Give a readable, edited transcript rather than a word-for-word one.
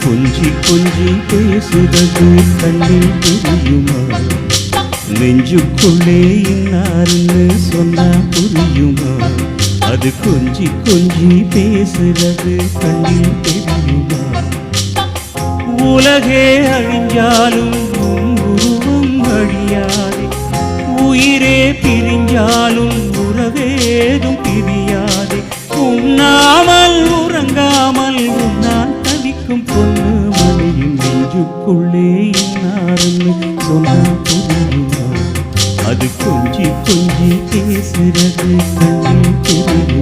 கொஞ்சி கொஞ்சி பேசுறது கண்ணில் தெரியுமா? நெஞ்சுக்குள்ளே இன்னாருன்னு சொன்னா புரியுமா? அது கொஞ்சி கொஞ்சி பேசுறது கண்ணில் தெரியுமா? உலகே அழிஞ்சாலும் உருவம் அழியாதே, உயிரே பிரிஞ்சாலும் உறவேதும் பிரியாதே. உண்ணாமல் உறங்காமல் உன்னால் தவிக்கும் பொண்ணு மணியின் நெஞ்சுக்குள்ளே இன்னாருன்னு சொன்னா புரியுமா? அது கொஞ்சி கொஞ்சி பேசுறது கண்ணில் தெரியுமா?